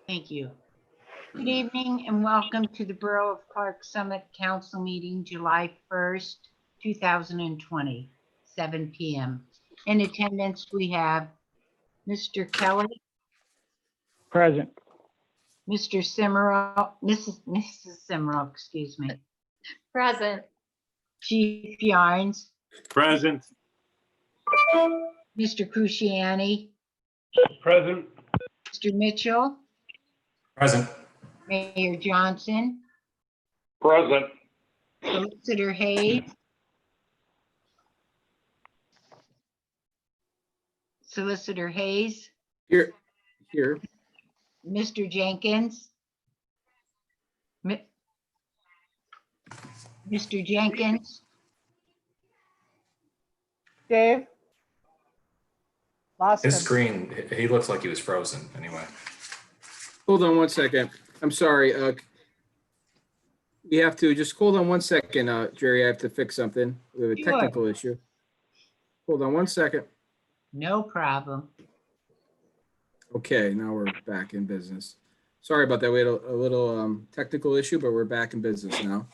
Thank you. Good evening and welcome to the Borough of Clark Summit Council meeting, July 1st, 2020, 7 p.m. In attendance, we have Mr. Kelly, Present. Mr. Simmerall, Mrs. Simmerall, excuse me, Present. Chief Yarns, Present. Mr. Cruciani, Present. Mr. Mitchell, Present. Mayor Johnson, Present. Solicitor Hayes, Solicitor Hayes, Here. Mr. Jenkins, Mr. Jenkins, Dave? Lost His him. screen, he looks like he was frozen anyway. Hold on one second. I'm sorry. We have to just hold on one second, Jerry. I have to fix something. We have a Sure. technical issue. Hold on one second. no problem. Okay, now we're back in business. Sorry about that. We had a little technical issue, but we're back in business now.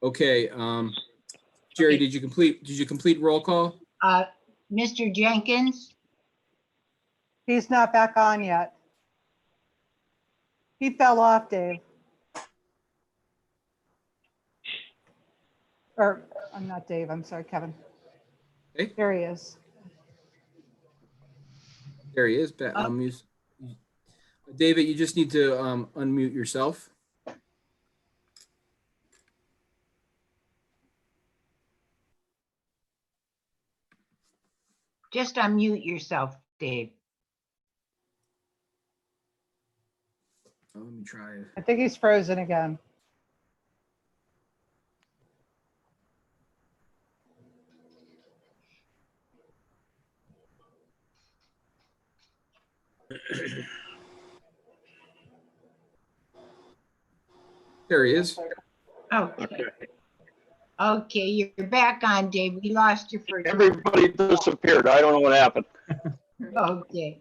Okay, Jerry, Okay. did you complete roll call? Mr. Jenkins, He's not back on yet. He fell off, Dave. Or, I'm not Dave, I'm sorry, Kevin. Okay. There he is. There he is. David, you just need to unmute yourself. just unmute yourself, Dave. Let me try it. I think he's frozen again. There he is. Okay. Okay, you're back on, Dave. We lost you for. Everybody disappeared. I don't know what happened. Okay.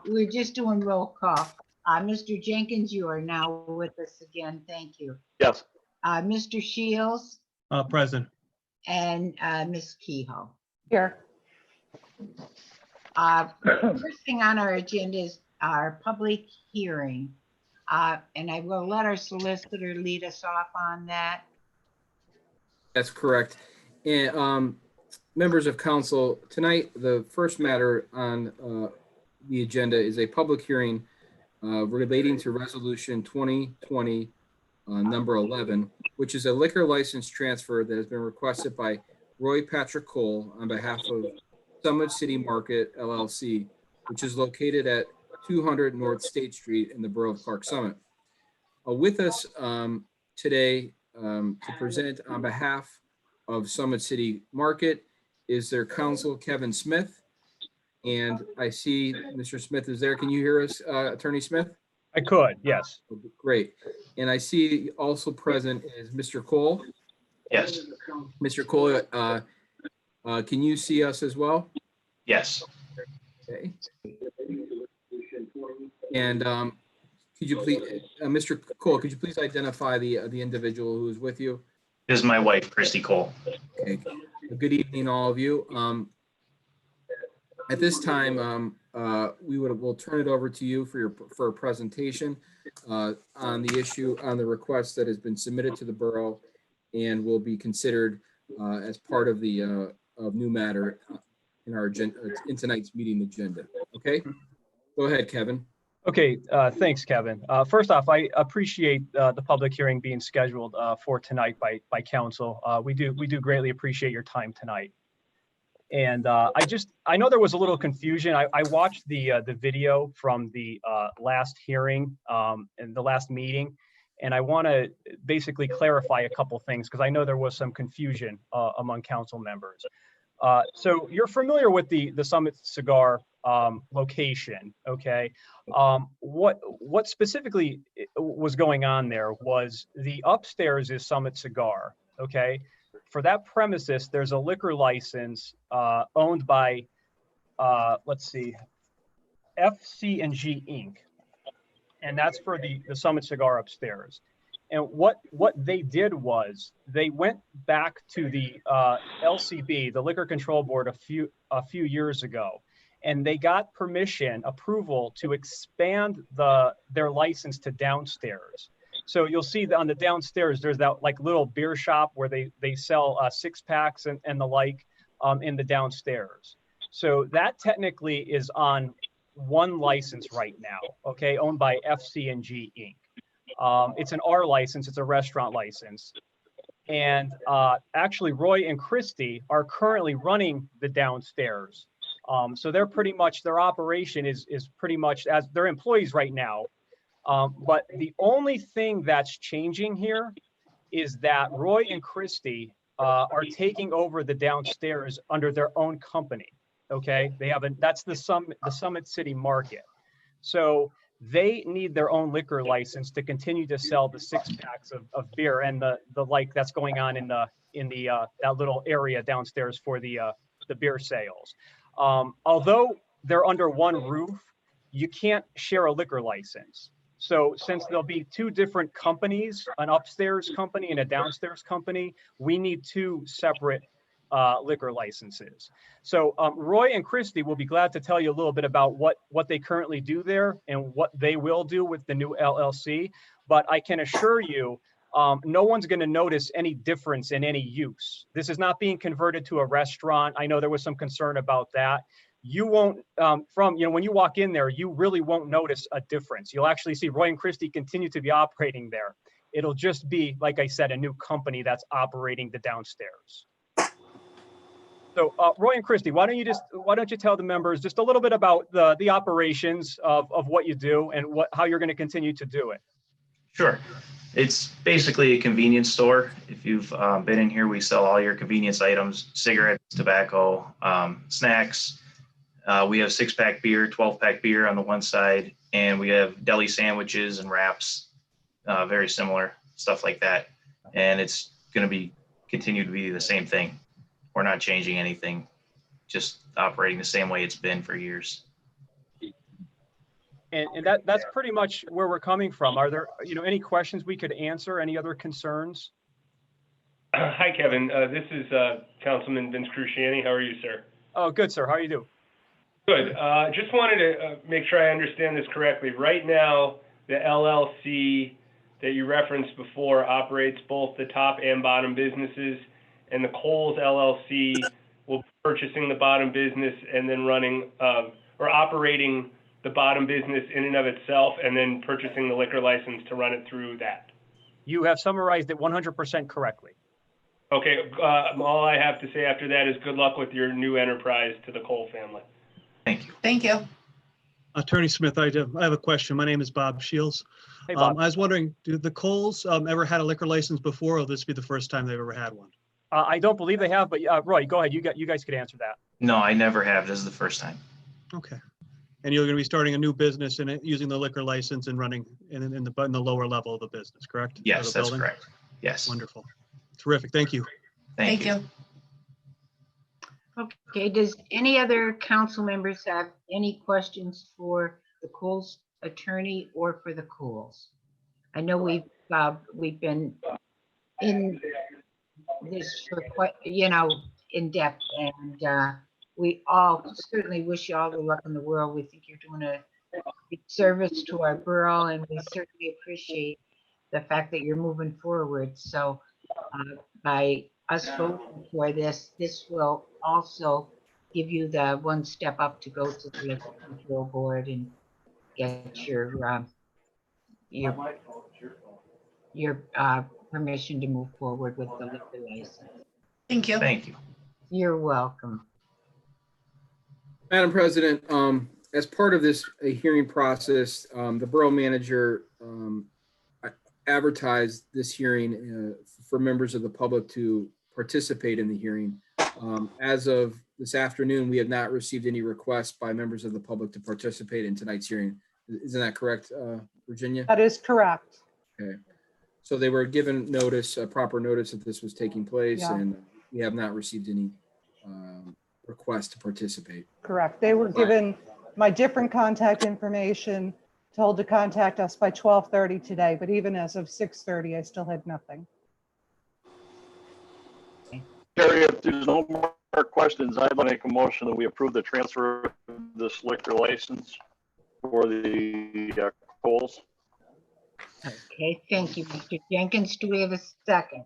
We're just doing roll call. Mr. Jenkins, you are now with us again. Thank you. Yes. Mr. Shields Present. and Ms. Kehoe. Here. First thing on our agenda is our public hearing. And I will let our solicitor lead us off on that. That's correct. And members of council, tonight, the first matter on the agenda is a public hearing relating to resolution 2020 number 11, which is a liquor license transfer that has been requested by Roy Patrick Cole on behalf of Summit City Market LLC, which is located at 200 North State Street in the Borough of Clark Summit. With us today to present on behalf of Summit City Market is their counsel, Kevin Smith. And I see Mr. Smith is there. Can you hear us, Attorney Smith? I could, yes. Great. And I see also present is Mr. Cole. Yes. Mr. Cole, can you see us as well? Yes. Okay. And could you please, Mr. Cole, could you please identify the individual who is with you? This is my wife, Christy Cole. Okay. Good evening, all of you. At this time, we'll turn it over to you for a presentation on the issue, on the request that has been submitted to the borough and will be considered as part of the new matter in our agenda, in tonight's meeting agenda. Okay, go ahead, Kevin. Okay, thanks, Kevin. First off, I appreciate the public hearing being scheduled for tonight by council. We do greatly appreciate your time tonight. And I know there was a little confusion. I watched the video from the last hearing and the last meeting, and I want to basically clarify a couple things because I know there was some confusion among council members. So you're familiar with the Summit Cigar location, okay? What specifically was going on there was the upstairs is Summit Cigar, okay? For that premises, there's a liquor license owned by, let's see, FC&G Inc. and that's for the Summit Cigar upstairs. And what they did was they went back to the LCB, the Liquor Control Board, a few years ago, and they got approval to expand their license to downstairs. So you'll see that on the downstairs, there's that like little beer shop where they sell 6-packs and the like in the downstairs. So that technically is on one license right now, okay, owned by FC&G Inc. It's an R license, it's a restaurant license. And actually Roy and Christie are currently running the downstairs. So they're pretty much, their operation is pretty much as their employees right now. But the only thing that's changing here is that Roy and Christie are taking over the downstairs under their own company. Okay, that's the Summit City Market. So they need their own liquor license to continue to sell the 6-packs of beer and the like that's going on in that little area downstairs for the beer sales. Although they're under one roof, you can't share a liquor license. So since there'll be 2 different companies, an upstairs company and a downstairs company, we need 2 separate liquor licenses. So Roy and Christie will be glad to tell you a little bit about what they currently do there and what they will do with the new LLC. But I can assure you, no one's going to notice any difference in any use. This is not being converted to a restaurant. I know there was some concern about that. You won't, when you walk in there, you really won't notice a difference. You'll actually see Roy and Christie continue to be operating there. It'll just be, like I said, a new company that's operating the downstairs. So Roy and Christie, why don't you tell the members just a little bit about the operations of what you do and how you're going to continue to do it? Sure. It's basically a convenience store. If you've been in here, we sell all your convenience items, cigarettes, tobacco, snacks. We have 6-pack beer, 12-pack beer on the one side, and we have deli sandwiches and wraps, very similar stuff like that. And it's going to continue to be the same thing. We're not changing anything, just operating the same way it's been for years. And that's pretty much where we're coming from. Are there, any questions we could answer? Any other concerns? Hi, Kevin. This is Councilman Vince Cruciani. How are you, sir? Oh, good, sir. How are you doing? Good. Just wanted to make sure I understand this correctly. Right now, the LLC that you referenced before operates both the top and bottom businesses, and the Kohl's LLC will be purchasing the bottom business and then running or operating the bottom business in and of itself, and then purchasing the liquor license to run it through that. You have summarized it 100% correctly. Okay. All I have to say after that is good luck with your new enterprise to the Cole family. Thank you. Thank you. Attorney Smith, I have a question. My name is Bob Shields. Hey, Bob. I was wondering, do the Coles ever had a liquor license before, or will this be the first time they've ever had one? I don't believe they have, but Roy, go ahead. You guys could answer that. No, I never have. This is the first time. Okay. And you're going to be starting a new business and using the liquor license and running in the lower level of the business, correct? Yes, that's correct. Yes. Wonderful. Terrific. Thank you. Thank you. Okay, does any other council members have any questions for the Coles attorney or for the Coles? I know we've been in this for quite, in depth, and we all certainly wish you all the luck in the world. We think you're doing a big service to our borough, and we certainly appreciate the fact that you're moving forward. So by us voting for this will also give you the one step up to go to the Liquor Control Board and get your permission to move forward with the liquor license. Thank you. Thank you. You're welcome. Madam President, as part of this hearing process, the borough manager advertised this hearing for members of the public to participate in the hearing. As of this afternoon, we have not received any requests by members of the public to participate in tonight's hearing. Isn't that correct, Virginia? That is correct. Okay. So they were given notice, proper notice that this was taking place, Yeah. and we have not received any requests to participate. Correct. They were given my different contact information told to contact us by 12:30 today, but even as of 6:30, I still had nothing. Terry, if there's no more questions, I'd like to make a motion that we approve the transfer of this liquor license for the Coles. Okay, thank you, Mr. Jenkins. Do we have a second?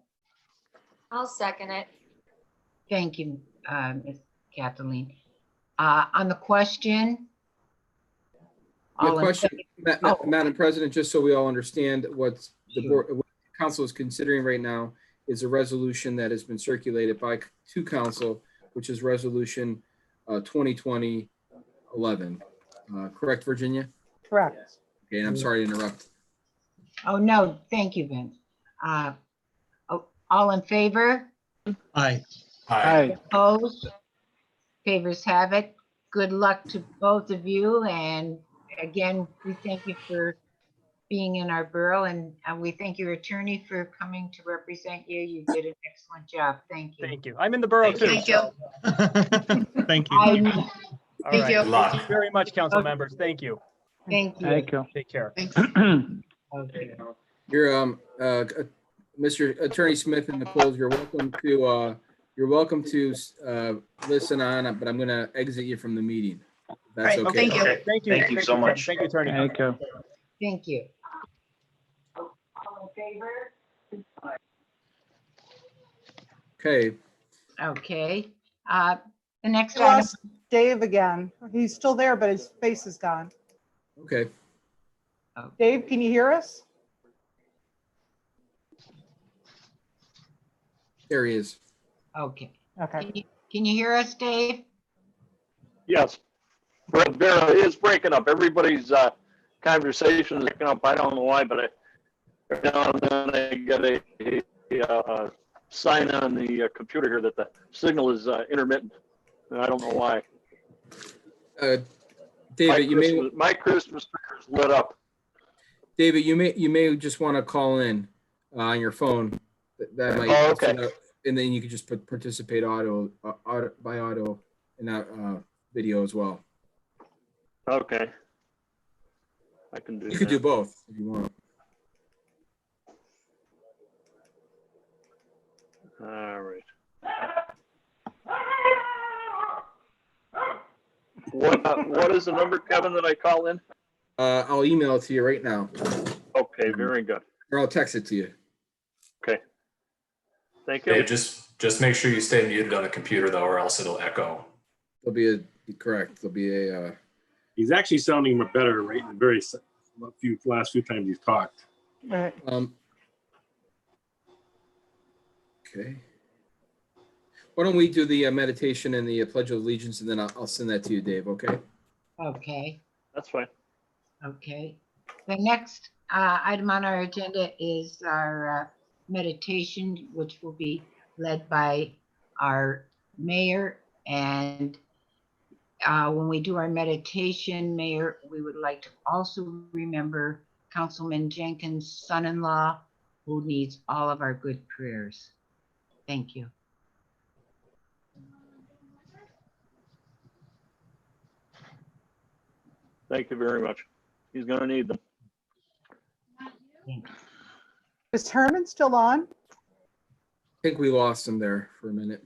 I'll second it. Thank you, Ms. Kathleen. On the question? The all in question, favor? Oh. Madam President, just so we all understand what the board, what the council is considering right now is a resolution that has been circulated to council, which is resolution 2020-11. Correct, Virginia? Correct. Okay, and I'm sorry to interrupt. Oh, no, thank you, Vince. All in favor? Aye. Opposed? Favors have it. Good luck to both of you. And again, we thank you for being in our borough, and we thank your attorney for coming to represent you. You did an excellent job. Thank you. Thank you. I'm in the borough too. Thank you. so- Thank you. I- All Thank right. you. Thank you very much, council members. Thank you. Thank you. you. Take care. Okay. You're Mr. Attorney Smith and Nicole, you're welcome to listen on, but I'm gonna exit you from the meeting. If That's Right, well, okay. thank you. Okay, thank you. Thank you so much. Thank you, attorney. Thank you. Thank you. All in favor? Okay, Okay. The next We item, lost Dave again. He's still there, but his face is gone. okay. Dave, can you hear us? There he is. okay. Okay. Can you hear us, Dave? Yes. But Vera is breaking up. Everybody's conversation is breaking up. I don't know why, but every now and then I get a sign on the computer here that the signal is intermittent. And I don't know why. David, My Christmas tree is lit up. David, you may just want to call in on your phone. That might. Oh, okay. And then you could just participate by audio and not video as well. Okay. I can do that. You could do both if you want. All right. What is the number, Kevin, that I call in? I'll email it to you right now, Okay, very good. or I'll text it to you. Okay. Thank you. Dave, just make sure you stay muted on the computer though, or else it'll echo. There'll be correct. There'll be a. He's actually sounding much better right in the last few times he's talked. Right. Okay. Why don't we do the meditation and the Pledge of Allegiance, and then I'll send that to you, Dave, okay? Okay. That's fine. Okay. The next item on our agenda is our meditation, which will be led by our mayor. And when we do our meditation, Mayor, we would like to also remember Councilman Jenkins' son-in-law, who needs all of our good prayers. Thank you. Thank you very much. He's going to need them. Thank you. Is Herman still on? I think we lost him there for a minute.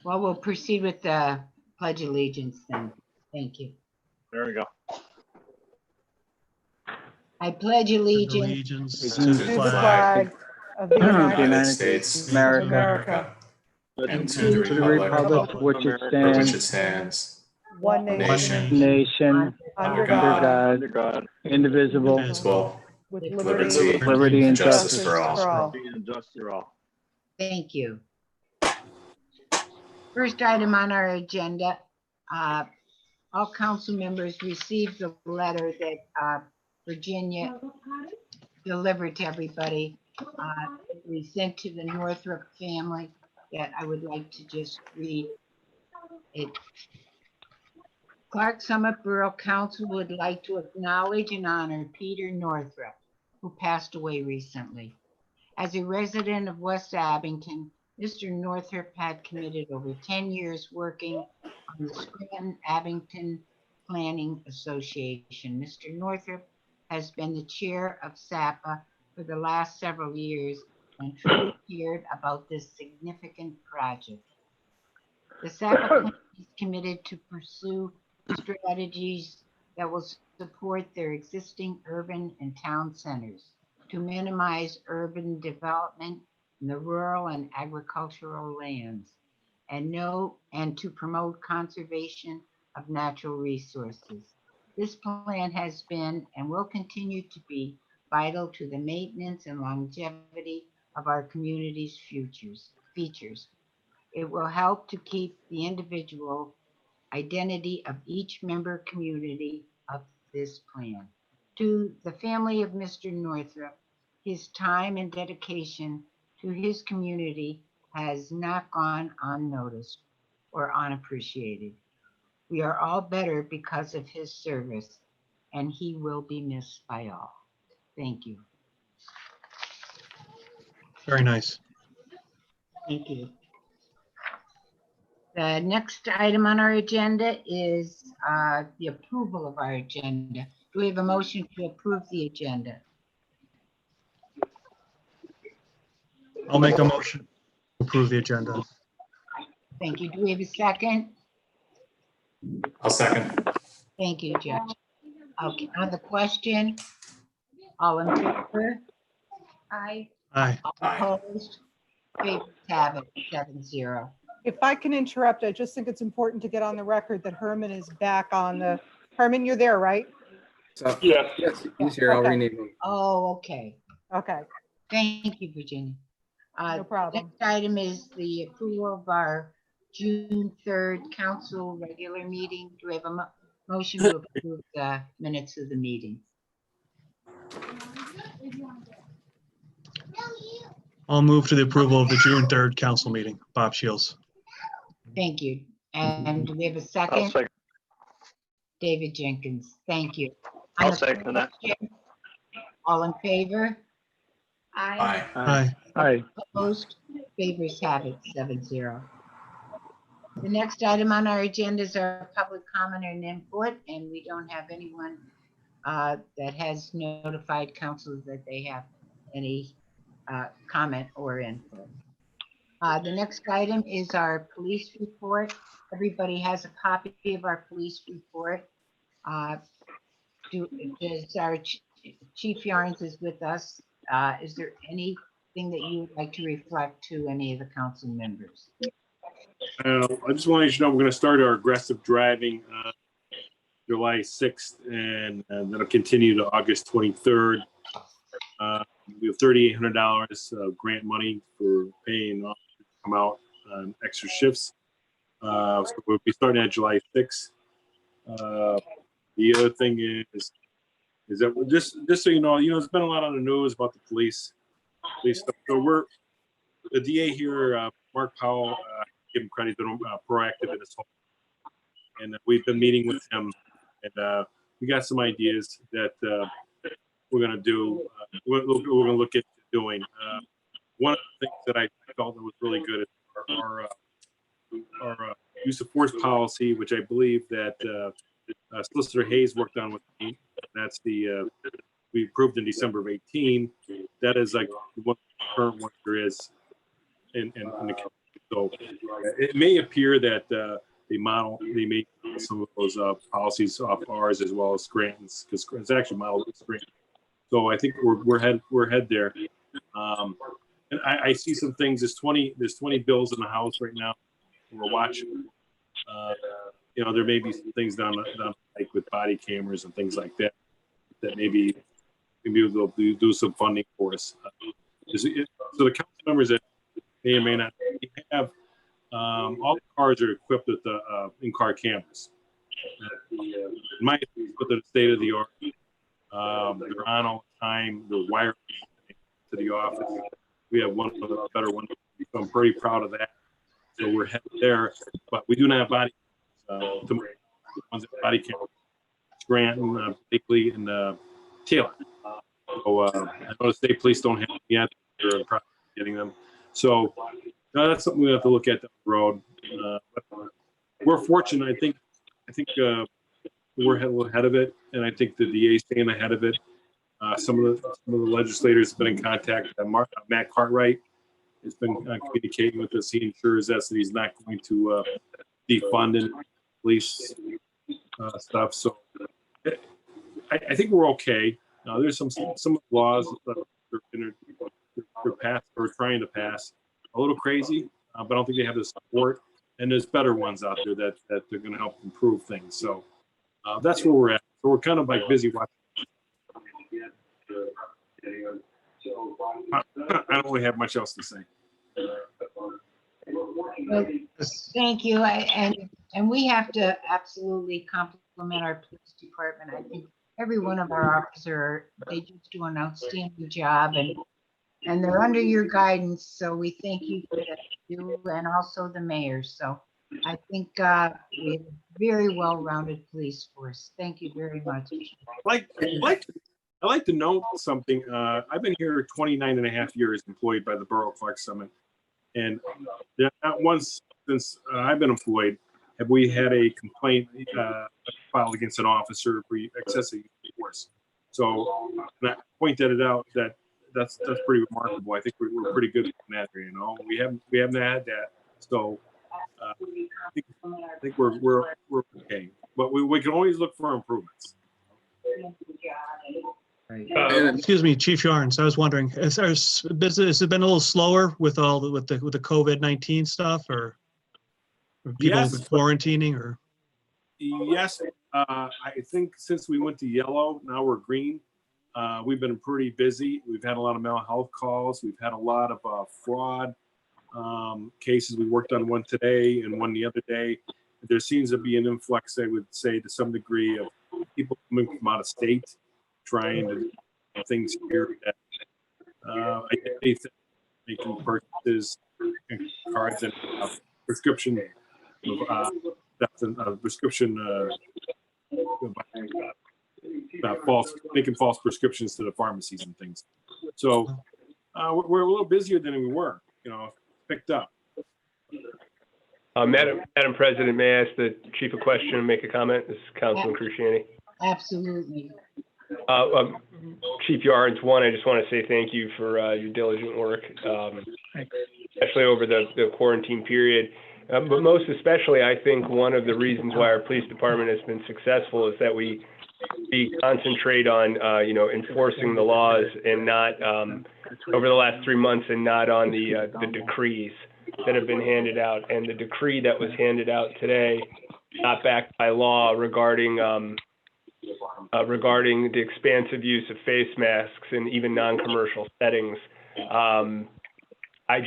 Well, we'll proceed with the Pledge of Allegiance then. Thank you. There we go. I pledge allegiance Allegiance To the flag of the United United States, America, and to the republic for which it for which stands, it stands, one nation, nation, under under God, God, Under God, indivisible, indivisible, with liberty, liberty and justice justice for all. and justice for all. Thank you. First item on our agenda, all council members received the letter that Virginia delivered to everybody. We sent to the Northrop family that I would like to just read it. Clark Summit Borough Council would like to acknowledge and honor Peter Northrop, who passed away recently. As a resident of West Abington, Mr. Northrop had committed over 10 years working on the Scranton Abington Planning Association. Mr. Northrop has been the chair of SAPA for the last several years and truly cared about this significant project. The SAPA Plan is committed to pursue strategies that will support their existing urban and town centers to minimize urban development in the rural and agricultural lands and to promote conservation of natural resources. This plan has been and will continue to be vital to the maintenance and longevity of our community's features. It will help to keep the individual identity of each member community of this plan. To the family of Mr. Northrop, his time and dedication to his community has not gone unnoticed or unappreciated. We are all better because of his service, and he will be missed by all. Thank you. Very nice. Thank you. The next item on our agenda is the approval of our agenda. Do we have a motion to approve the agenda? I'll make a motion to approve the agenda. Thank you. Do we have a second? I'll second. Thank you, Judge. Okay, on the question, all in favor? Aye. Aye. All Aye. opposed? Favors have it, 7-0. If I can interrupt, I just think it's important to get on the record that Herman is back on the, Herman, you're there, right? So, Yes. yes, he's here. I'll Okay. rename him. Oh, okay. Okay, Thank you, Virginia. no problem. Next item is the approval of our June 3rd council regular meeting. Do we have a motion to approve the minutes of the meeting? I'll move to the approval of the June 3rd council meeting. Bob Shields. Thank you. And do we have a I'll second? second, David Jenkins, thank you. On I'll the second that. question, all in favor? Aye. Aye. Aye. Opposed? Favors have it, 7-0. The next item on our agenda is our public comment and input, and we don't have anyone that has notified council that they have any comment or input. The next item is our police report. Everybody has a copy of our police report. Our Chief Yarns is with us. Is there anything that you would like to reflect to any of the council members? I just want to let you know, we're going to start our aggressive driving July 6th, and that'll continue to August 23rd. We have $3,800 grant money for paying off to come out on extra shifts. So we'll be starting at July 6th. The other thing is that we're just so you know, there's been a lot on the news about the police stuff. So the DA here, Mark Powell, give him credit, been proactive in this whole. And we've been meeting with him, and we got some ideas that we're going to do. We're going to look at doing. One of the things that I felt that was really good is our use of force policy, which I believe that Solicitor Hayes worked on with me. That's the we approved in December of 18. That is like what the current one there is in the county. So it may appear that they made some of those policies off ours as well as Scranton's, because it's actually modeled with Scranton. So I think we're head there. And I see some things. There's 20 bills in the House right now. We're watching. There may be some things down like with body cameras and things like that. That maybe they'll do some funding for us. So the council members that may or may not have, all the cars are equipped with the in-car cameras. In my opinion, they're state of the art. They're on all the time. They're wired to the office. We have one of the better ones. So I'm pretty proud of that. So we're headed there, but we do not have body cameras. The ones that body cameras, Scranton, Blakely, and Taylor. So I know the state police don't have them yet. They're probably getting them. So that's something we have to look at down the road. But we're fortunate. I think we're ahead of it, and I think the DA is staying ahead of it. Some of the legislators have been in contact. Matt Cartwright has been communicating with us. He ensures us that he's not going to defund police stuff. So I think we're okay. There's some laws that they're passed or trying to pass. A little crazy, but I don't think they have the support. And there's better ones out there that they're going to help improve things. So that's where we're at. So we're kind of like busy watching. I don't really have much else to say. Well, thank you. And we have to absolutely compliment our police department. I think every one of our officers, they just do an outstanding job, and they're under your guidance. So we thank you for that, you and also the mayor. So I think we have a very well-rounded police force. Thank you very much. I like to note something. I've been here 29 and a half years employed by the Borough of Clark Summit. And not once since I've been employed have we had a complaint filed against an officer for excessive force. So I pointed it out that's pretty remarkable. I think we're pretty good in that area. You know, we haven't had that. So I think we're okay. But we can always look for improvements. Excuse me, Chief Yarns. I was wondering, has business been a little slower with the COVID-19 stuff, or people Yes. quarantining, or? Yes, I think since we went to yellow, now we're green. We've been pretty busy. We've had a lot of mental health calls. We've had a lot of fraud cases. We worked on one today and one the other day. There seems to be an influx, I would say, to some degree, of people coming from out of state trying to do things here that I think making purchases, cards, and prescription making false prescriptions to the pharmacies and things. So we're a little busier than we were. You know, picked up. Madam President, may I ask the chief a question and make a comment? This is Councilman Cruciani. Absolutely. Chief Yards, one, I just want to say thank you for your diligent work, especially over the quarantine period. But most especially, I think one of the reasons why our police department has been successful is that we concentrate on, enforcing the laws and not over the last 3 months and not on the decrees that have been handed out. And the decree that was handed out today, not backed by law, regarding the expansive use of face masks in even non-commercial settings. I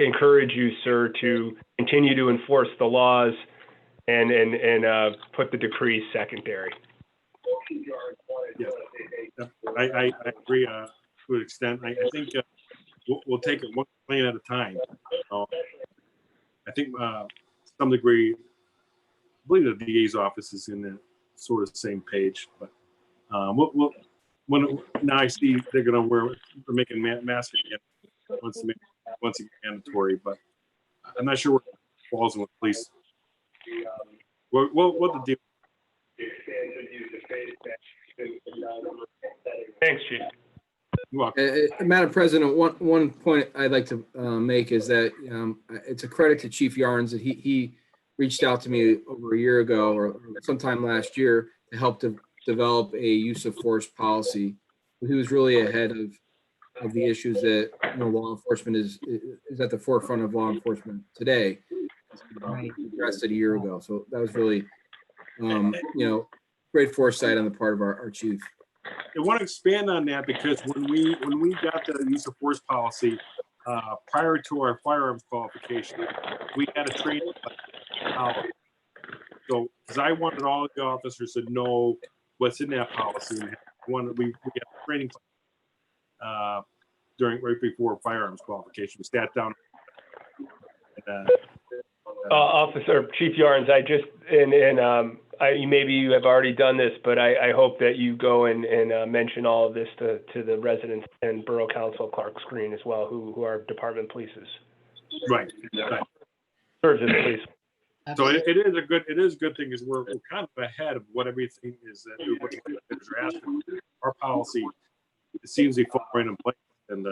encourage you, sir, to continue to enforce the laws and put the decrees secondary. Yeah, I agree to an extent. I think we'll take it one plane at a time. I think to some degree, I believe the DA's office is in the sort of same page, but when now I see they're making masks again once again mandatory, but I'm not sure where it falls with police. What the deal? Thanks, Chief. Madam President, one point I'd like to make is that it's a credit to Chief Yarns that he reached out to me over a year ago or sometime last year to help to develop a use of force policy. He was really ahead of the issues that law enforcement is at the forefront of law enforcement today. Addressed it a year ago, so that was really great foresight on the part of our chief. I want to expand on that because when we got the use of force policy prior to our firearms qualification, we had a training. So, because I wanted all the officers to know what's in that policy, we got a training right before firearms qualification. We sat down. Officer Chief Yarns, maybe you have already done this, but I hope that you go and mention all of this to the residents and Borough Council Clark's Green as well, who are department polices. Right. Serves as police. So it is a good thing is we're kind of ahead of what everything is that what the bidders are asking. Our policy, it seems to be right in place, and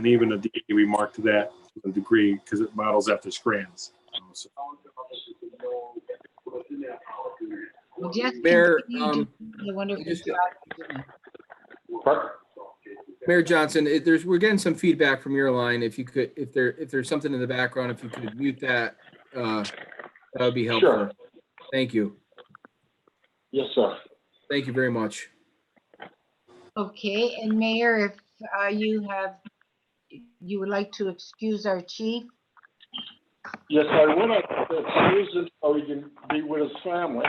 even the DA remarked that to a degree because it models after Scran's. So. Well, just Mayor, continue to do the wonderful just- job you're doing. Mayor Johnson, we're getting some feedback from your line. If you could, if there's something in the background, if you could mute that, that would be helpful. Sure. Thank you. Yes, sir. Thank you very much. Okay, and Mayor, if you would like to excuse our chief? Yes, I would like to excuse it so he can be with his family.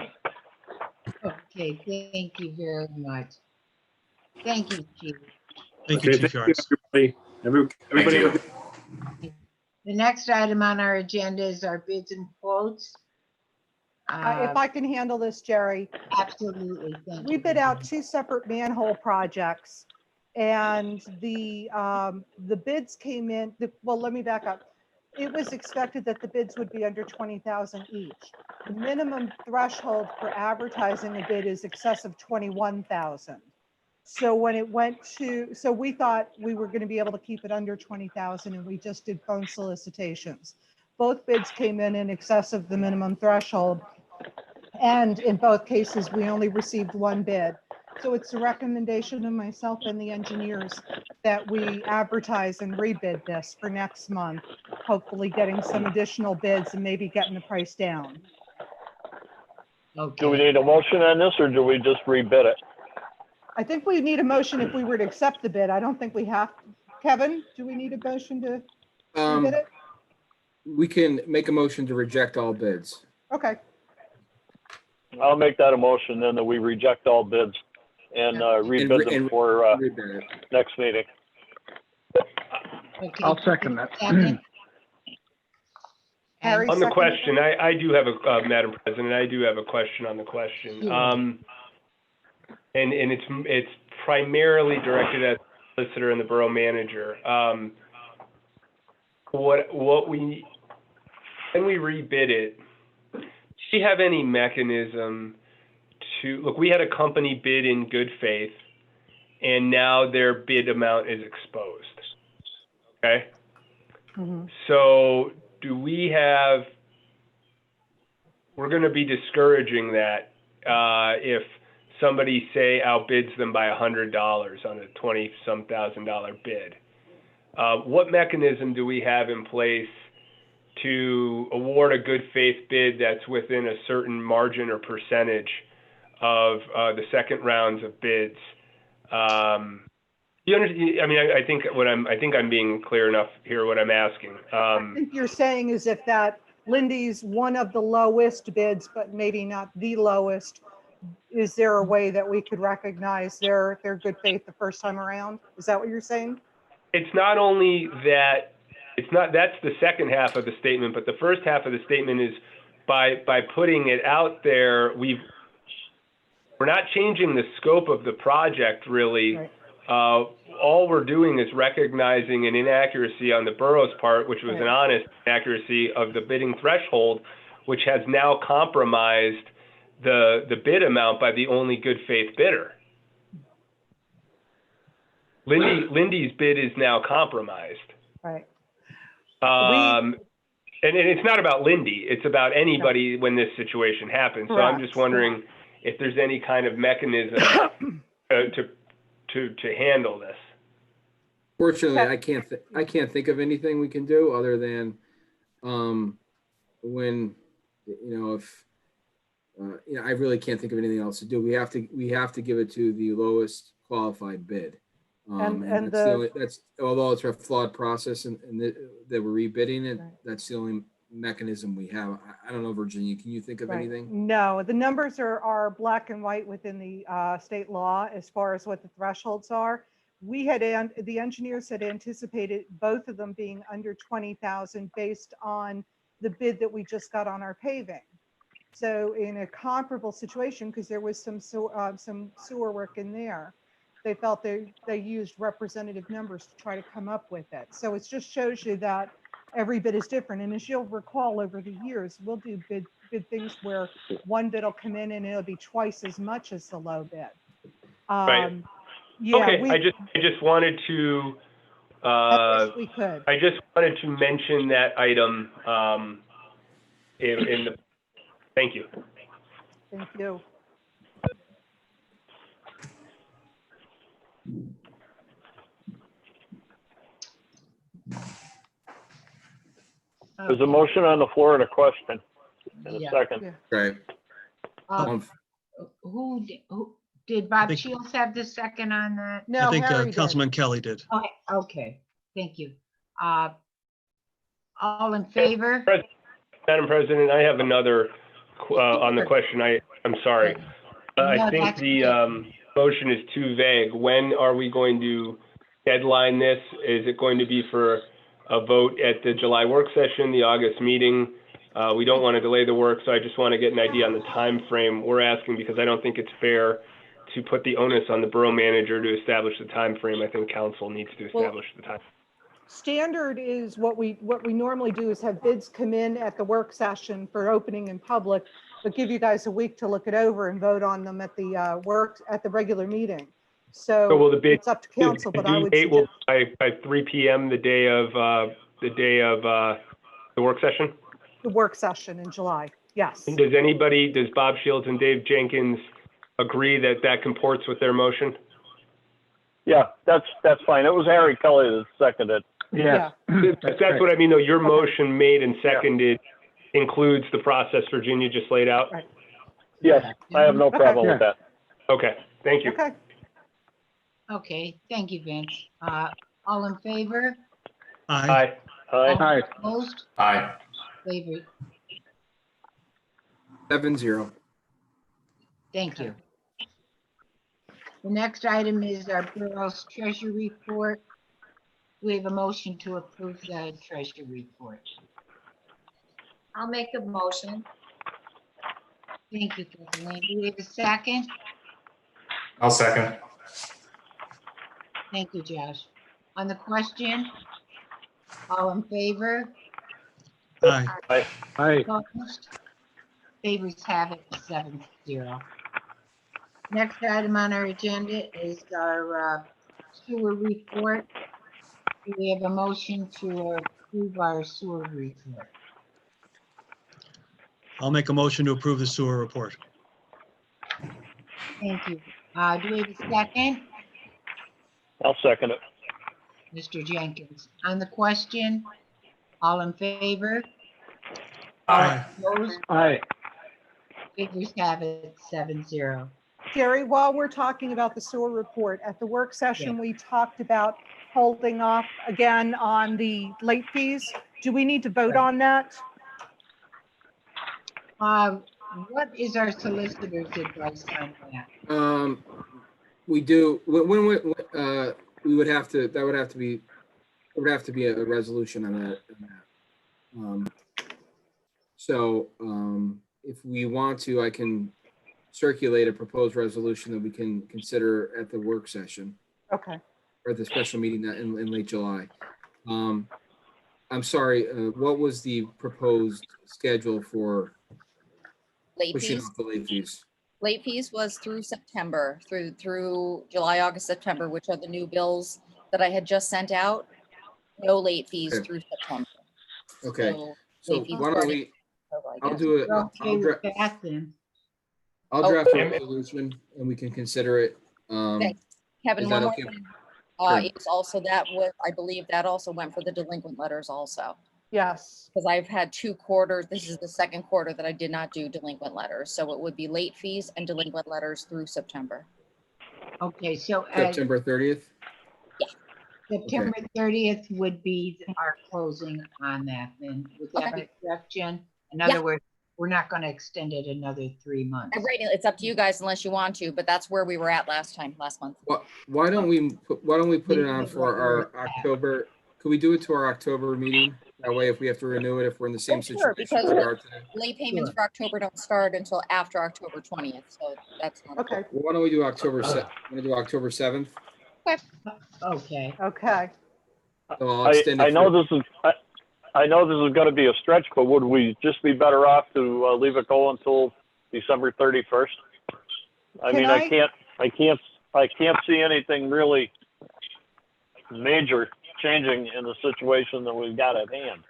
Okay, thank you very much. Thank you, Chief. Thank you, Okay, Chief Yards. everybody. Everybody have a good The next item on our agenda is our bids and quotes. If I can handle this, Jerry. Absolutely, thank you. We bid out 2 separate manhole projects, and the bids came in, well, let me back up. It was expected that the bids would be under 20,000 each. The minimum threshold for advertising a bid is excess of 21,000. So when it went to, so we thought we were going to be able to keep it under 20,000, and we just did phone solicitations. Both bids came in excess of the minimum threshold. And in both cases, we only received 1 bid. So it's a recommendation of myself and the engineers that we advertise and rebid this for next month, hopefully getting some additional bids and maybe getting the price down. Okay. Do we need a motion on this, or do we just rebid it? I think we need a motion if we were to accept the bid. I don't think we have. Kevin, do we need a motion to rebid it? We can make a motion to reject all bids. Okay. I'll make that a motion then that we reject all bids and rebid them for Rebid it. next meeting. Okay. I'll second that. Second. Harry, On the second. question, I do have a, Madam President, I do have a question on the question. Sure. And it's primarily directed at the solicitor and the borough manager. When we rebid it, do we have any mechanism to, look, we had a company bid in good faith, and now their bid amount is exposed, okay? Mm-hmm. So do we have, we're gonna be discouraging that if somebody, say, outbids them by $100 on a $20-some thousand bid. What mechanism do we have in place to award a good faith bid that's within a certain margin or percentage of the second rounds of bids? You understand? I mean, I think I'm being clear enough here what I'm asking. I think you're saying is if that Lindy's one of the lowest bids, but maybe not the lowest, is there a way that we could recognize their good faith the first time around? Is that what you're saying? It's not only that, that's the second half of the statement, but the first half of the statement is by putting it out there, we're not changing the scope of the project really. Right. All we're doing is recognizing an inaccuracy on the borough's part, which was Right. an honest inaccuracy of the bidding threshold, which has now compromised the bid amount by the only good faith bidder. Lindy's bid is now compromised. Right. And it's not about Lindy, it's about anybody when this situation happens. So I'm just wondering if there's any kind of mechanism to handle this. Fortunately, I can't think of anything we can do other than when, if I really can't think of anything else to do. We have to give it to the lowest qualified bid. And that's although it's a flawed process and that we're rebidding it, Right. that's the only mechanism we have. I don't know, Virginia, can you think of Right. anything? No, the numbers are black and white within the state law as far as what the thresholds are. The engineers had anticipated both of them being under 20,000 based on the bid that we just got on our paving. So in a comparable situation, because there was some sewer work in there, they felt they used representative numbers to try to come up with it. So it just shows you that every bid is different. And as you'll recall, over the years, we'll do bid things where one bid will come in and it'll be twice as much as the low bid. Right. Yeah, Okay, I just wanted to, I wish we could. I just wanted to mention that item, in the, thank you. Thank you. There's a motion on the floor and a question in a Yeah. second. Yeah. Right. Uh, who did Bob think- Shields have the second on that? No, I think Harry did. Councilman Kelly did. Okay, thank you. All in favor? Madam President, I have another, on the question. I'm sorry. I No, think that's the, okay. motion is too vague. When are we going to deadline this? Is it going to be for a vote at the July work session, the August meeting? We don't want to delay the work, so I just want to get an idea on the time frame. We're asking because I don't think it's fair to put the onus on the borough manager to establish the time frame. I think council needs to establish the time. Standard is what we normally do is have bids come in at the work session for opening in public, but give you guys a week to look it over and vote on them at the regular meeting. So will the bid, it's up to council, but I would date will suggest by 3 p.m. the day of the work session? the work session in July. Yes. And does Bob Shields and Dave Jenkins agree that that comports with their motion? Yeah, that's fine. It was Harry Kelly that seconded. Yeah. That's what I mean, though. Your motion made and seconded includes the process Virginia just laid out? Right. Yes, I have no problem with that. Okay, thank you. Okay. Okay, thank you, Vince. All in favor? Aye. Aye. Aye. Opposed? Aye. Favored? 7-0. Thank you. The next item is our borough's treasury report. We have a motion to approve the treasury report. I'll make a motion. Thank you, Kathleen. Do we have a second? I'll second. Thank you, Josh. On the question, all in favor? Aye. Aye. Opposed? Favors have it, 7-0. Next item on our agenda is our sewer report. Do we have a motion to approve our sewer report? I'll make a motion to approve the sewer report. Thank you. Do we have a second? I'll second it. Mr. Jenkins. On the question, all in favor? Aye. Opposed? Aye. Figures have it, 7-0. Jerry, while we're talking about the sewer report, at the work session, we talked about holding off again on the late fees. Do we need to vote on that? What is our solicitor's advice on that? We do, when we would have to, that would have to be, it would have to be a resolution on that. So if we want to, I can circulate a proposed resolution that we can consider at the work session Okay. or the special meeting in late July. I'm sorry, what was the proposed schedule for Late pushing fees. off the late fees? Late fees was through September, through July, August, September, which are the new bills that I had just sent out. No late fees Okay. through September. Okay, So so late fees why don't started we, October, I I'll guess. do it, We're okay with that then. I'll Oh. draft a resolution and we can consider it. Okay. Kevin, Is one that more okay? thing. Sure. It's also that was, I believe that also went for the delinquent letters also. Yes. Because I've had 2 quarters, this is the second quarter that I did not do delinquent letters. So it would be late fees and delinquent letters through September. Okay, so September 30th? September 30th would be our closing on that then. Would that be correct, Jen? In other words, we're not going to extend it another 3 months. Right, it's up to you guys unless you want to, but that's where we were at last month. Why don't we put it on for our October? Could we do it to our October meeting? That way, if we have to renew it, if we're in the same Sure, situation because we are today. late payments Sure. for October don't start until after October 20th, so that's not. Okay. Well, why don't we do October 7th? Want to do October 7th? Okay. Okay. So I'll extend it. I know for- this is, I know this is gonna be a stretch, but would we just be better off to leave it go until December 31st? I Can mean, I can't see anything really major changing in the situation that we've got at hand.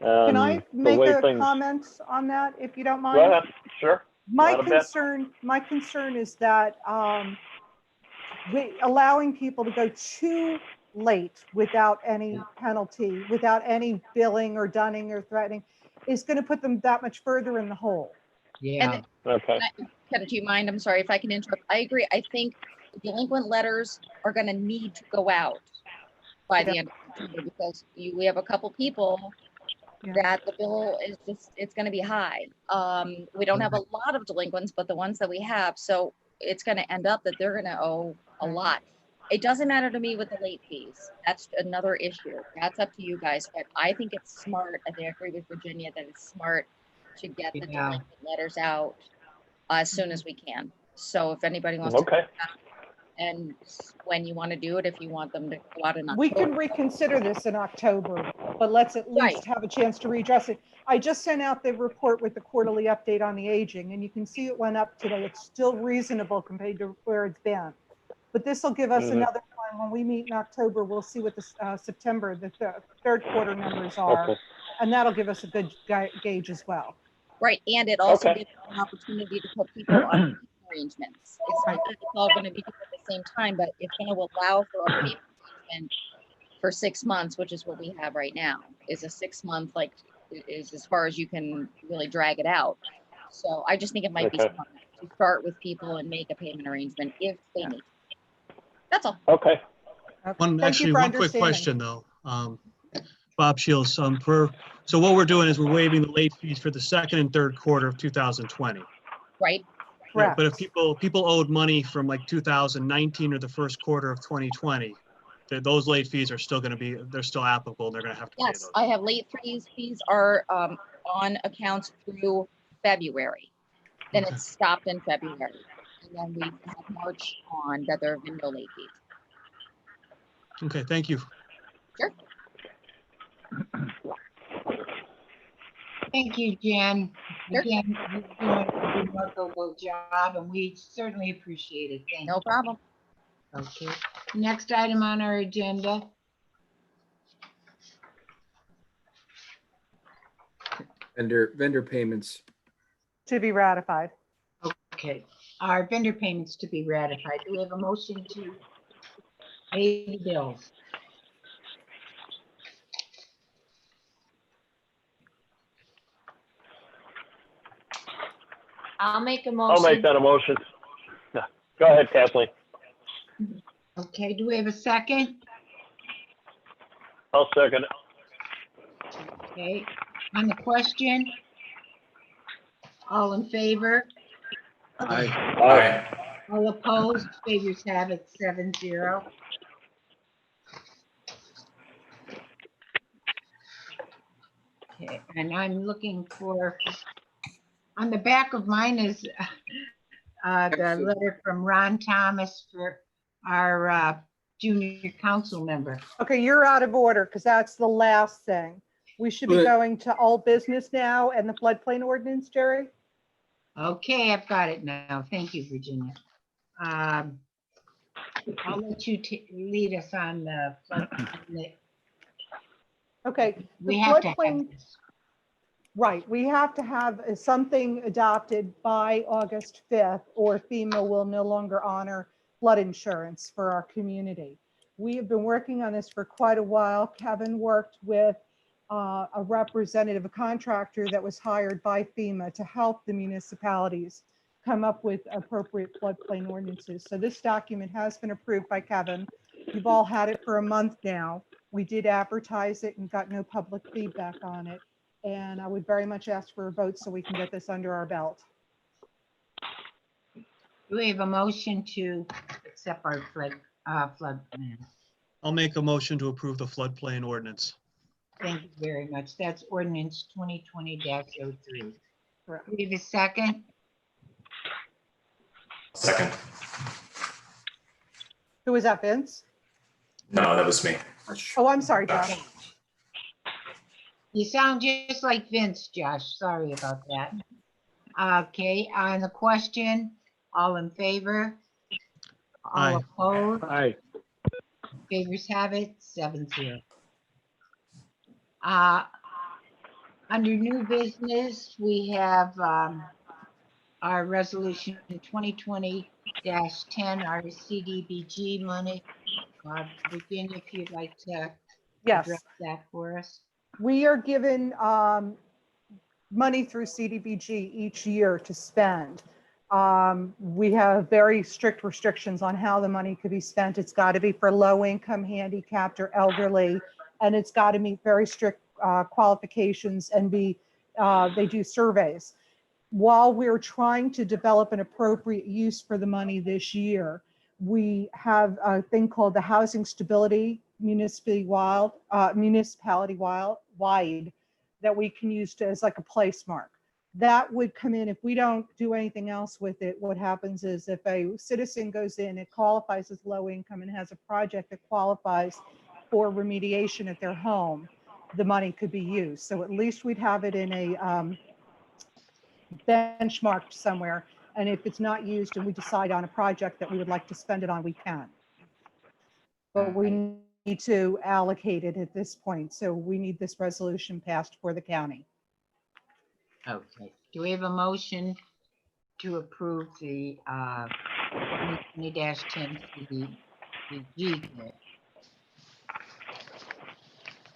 Can I The make way a things- comment on that, if you don't Go mind? ahead, sure. My Not a bit. concern is that allowing people to go too late without any penalty, without any billing or dunning or threatening, is going to put them that much further in the hole. Yeah. And Okay. Kevin, do you mind? I'm sorry if I can interrupt. I agree. I think delinquent letters are going to need to go out by the end of September because we have a couple people Yeah. that the bill is just, it's going to be high. We don't have a lot of delinquents, but the ones that we have, so it's going to end up that they're going to owe a lot. It doesn't matter to me with the late fees. That's another issue. That's up to you guys, but I think it's smart. I think I agree with Virginia that it's smart to get the Yeah. delinquent letters out as soon as we can. So if anybody wants to, Okay. and when you want to do it, if you want them to go out in We can October. reconsider this in October, but let's at least Right. have a chance to redress it. I just sent out the report with the quarterly update on the aging, and you can see it went up today. It's still reasonable compared to where it's been. But this will give us Mhm. another time when we meet in October. We'll see what the September, the third quarter numbers are, Okay. and that'll give us a good gauge as well. Right, and it also Okay. gives an opportunity to put people on arrangements. It's not that it's all going to be done at the same time, but it's going to allow for a payment arrangement for 6 months, which is what we have right now, is a 6-month, like, is as far as you can really drag it out. So I just think it might be Okay. smart to start with people and make a payment arrangement if they need. That's all. Okay. One Thank you for quick understanding. question though. Bob Shields, so what we're doing is we're waiving the late fees for the second and third quarter of 2020. Right? Correct. But if people owed money from like 2019 or the first quarter of 2020, those late fees are still going to be, they're still applicable and they're going to have to pay Yes, those. I have late fees. Fees are on accounts through February. Then Okay. it's stopped in February. And then we have March on that there have been no late fees. Okay, thank you. Sure. Thank you, Jen. Sure. Again, you're doing a remarkable job, and we certainly appreciate it. Thank No problem. you. Okay. Next item on our agenda. Vendor payments. To be ratified. Okay, our vendor payments to be ratified. Do we have a motion to pay the bills? I'll make a I'll motion. make that a motion. Yeah. Go ahead, Kathleen. Okay, do we have a second? I'll second it. Okay, on the question? All in favor? Aye. Aye. All opposed? Favors have it 7-0. Okay, and I'm looking for, on the back of mine is the letter from Ron Thomas for our junior council member. Okay, you're out of order because that's the last thing. We should be But- going to old business now and the floodplain ordinance, Jerry? Okay, I've got it now. Thank you, Virginia. I'll let you lead us on the floodplain. Okay. the We have to have floodplain- this. Right, we have to have something adopted by August 5th or FEMA will no longer honor flood insurance for our community. We have been working on this for quite a while. Kevin worked with a representative, a contractor that was hired by FEMA to help the municipalities come up with appropriate floodplain ordinances. So this document has been approved by Kevin. You've all had it for a month now. We did advertise it and got no public feedback on it. And I would very much ask for a vote so we can get this under our belt. Do we have a motion to accept our flood plan? I'll make a motion to approve the floodplain ordinance. Thank you very much. That's ordinance 2020-03. Correct. Do we have a second? Second. Who was that, Vince? No, that was me. Oh, I'm sorry, Josh. You sound just like Vince, Josh. Sorry about that. Okay, on the question, all in favor? Aye. All opposed? Aye. Favors have it, 7-0. Under new business, we have our resolution 2020-10, our CDBG money. Virginia, if you'd like to Yes, address that for us. we are given money through CDBG each year to spend. We have very strict restrictions on how the money could be spent. It's got to be for low income, handicapped, or elderly, and it's got to meet very strict qualifications and be, they do surveys. While we're trying to develop an appropriate use for the money this year, we have a thing called the Housing Stability Municipality-wide that we can use as like a place mark. That would come in if we don't do anything else with it. What happens is if a citizen goes in, it qualifies as low income and has a project that qualifies for remediation at their home, the money could be used. So at least we'd have it in a benchmarked somewhere. And if it's not used and we decide on a project that we would like to spend it on, we can. But we need to allocate it at this point. So we need this resolution passed for the county. Okay, do we have a motion to approve the 2020-10 CDBG?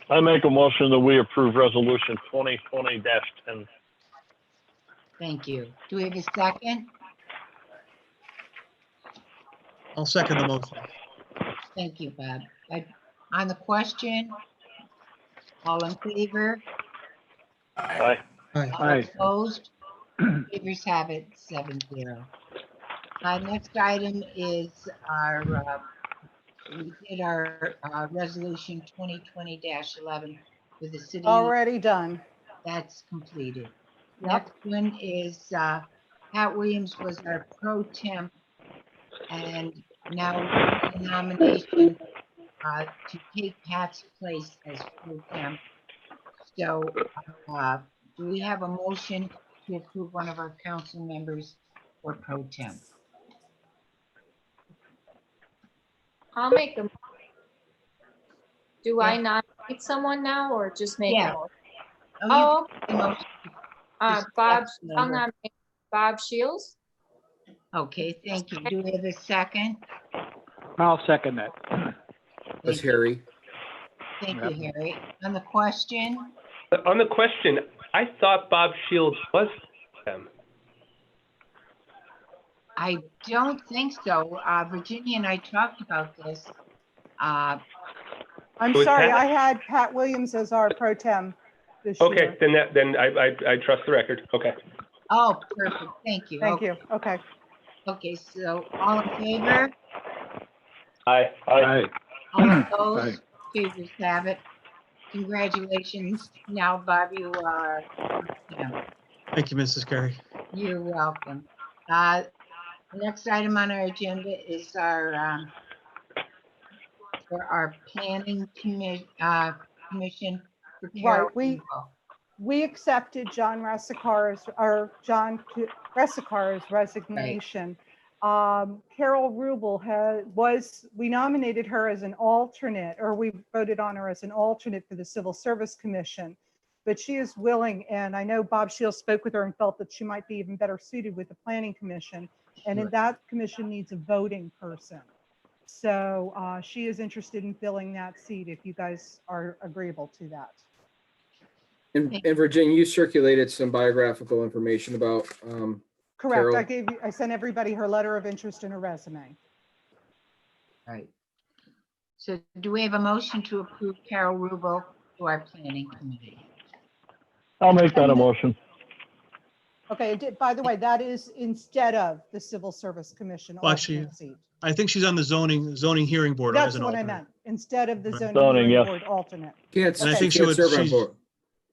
I make a motion that we approve resolution 2020-10. Thank you. Do we have a second? I'll second the motion. Thank you, Bob. On the question, all in favor? Aye. Aye. All opposed? Favors have it, 7-0. Next item is our, we did our resolution 2020-11 with the city. Already done. That's completed. Yep. Next one is Pat Williams was our pro temp, and now the nomination to take Pat's place as pro temp. So do we have a motion to approve one of our council members for pro temp? I'll make a. Do I Yeah. nominate someone now or just make Yeah. a motion? Oh, you can make a motion. Bob, Just I'll number. nominate Bob Shields. Okay, thank you. Do we have a second? I'll second that. That's Thank you. Harry. Thank you, Harry. On the question, On the question, I thought Bob Shields was them. I don't think so. Virginia and I talked about this. I'm Was sorry, Pat- I had Pat Williams as our pro tem this Okay, year. then I trust the record. Okay. Oh, perfect. Thank you. Thank you. Okay. Okay, so all in favor? Aye. Aye. All opposed? Favors have it. Congratulations. Now, Bob, you are, yeah, Thank you, Mrs. Carey. you're welcome. The next item on our agenda is our, for our planning commission for Carol Right, Eagle. We accepted John Resicar's resignation. Carol Rubel we nominated her as an alternate, or we voted on her as an alternate for the Civil Service Commission, but she is willing, and I know Bob Shields spoke with her and felt that she might be even better suited with the Planning Commission, and in that commission needs a voting person. So she is interested in filling that seat if you guys are agreeable to that. And Virginia, you circulated some biographical information about Correct. Carol. I sent everybody her letter of interest and her resume. Right. So do we have a motion to approve Carol Rubel to our planning committee? I'll make that a motion. Okay, by the way, that is instead of the Civil Service Commission Well, actually, alternate seat. I think she's on the zoning hearing board as That's an what I alternate. meant, instead of the Right. zoning Zoning, hearing yes. board alternate. Can't, And I Okay. think she she can't would, serve on she's, board.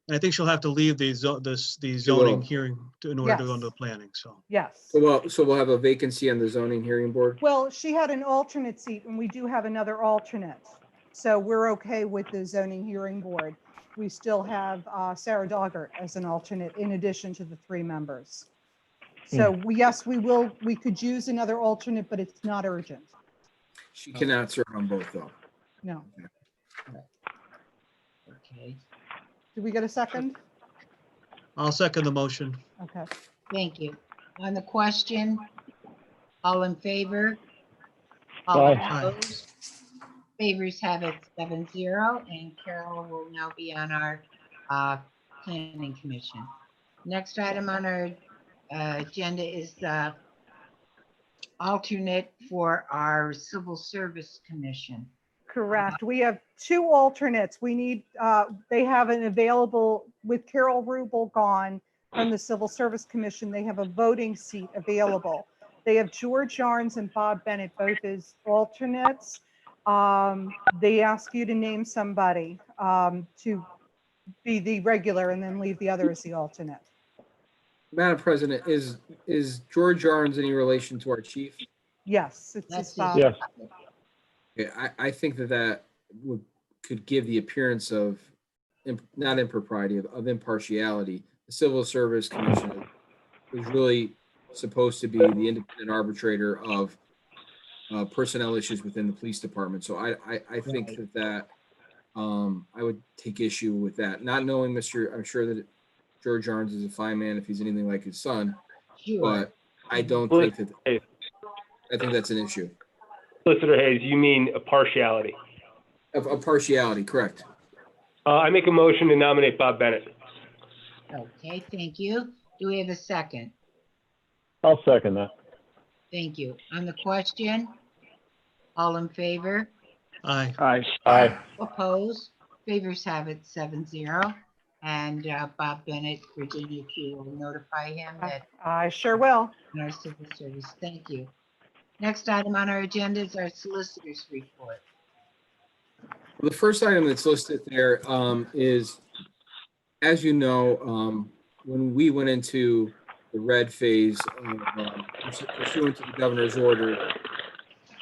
and I think she'll have to leave the will. zoning hearing in order to go Yes. into the planning, so. Yes. So we'll have a vacancy on the zoning hearing board. Well, she had an alternate seat and we do have another alternate. So we're okay with the zoning hearing board. we still have Sarah Doggart as an alternate in addition to the 3 members. So yes, we could use another alternate, but it's not urgent. She cannot serve on both though. No. Okay, Did we get a second? I'll second the motion. Okay. thank you. On the question, all in favor? All Aye. opposed? Favors have it 7-0, and Carol will now be on our planning commission. Next item on our agenda is the alternate for our civil service commission. Correct. We have 2 alternates. We need, they have an available, with Carol Rubel gone from the Civil Service Commission, they have a voting seat available. They have George Yarnes and Bob Bennett both as alternates. They ask you to name somebody to be the regular and then leave the other as the alternate. Madam President, is George Yarnes any relation to our chief? Yes, it's his That's father. Yes. Okay, I think that could give the appearance of, not impropriety, of impartiality. The Civil Service Commission is really supposed to be the independent arbitrator of personnel issues within the police department. So I think that I would take issue with that. Not knowing I'm sure that George Yarnes is a fine man if he's anything like his son, Sure. but I don't think that, I think that's an issue. Solicitor Hayes, you mean a partiality? Of partiality, correct. I make a motion to nominate Bob Bennett. Okay, thank you. Do we have a second? I'll second that. Thank you. On the question, all in favor? Aye. Aye. Aye. Opposed? Favors have it 7-0. And Bob Bennett, Virginia, if you will notify him that I sure will. in our civil service. Thank you. Next item on our agenda is our solicitor's report. The first item that's listed there is, as you know, when we went into the red phase of pursuant to the governor's order.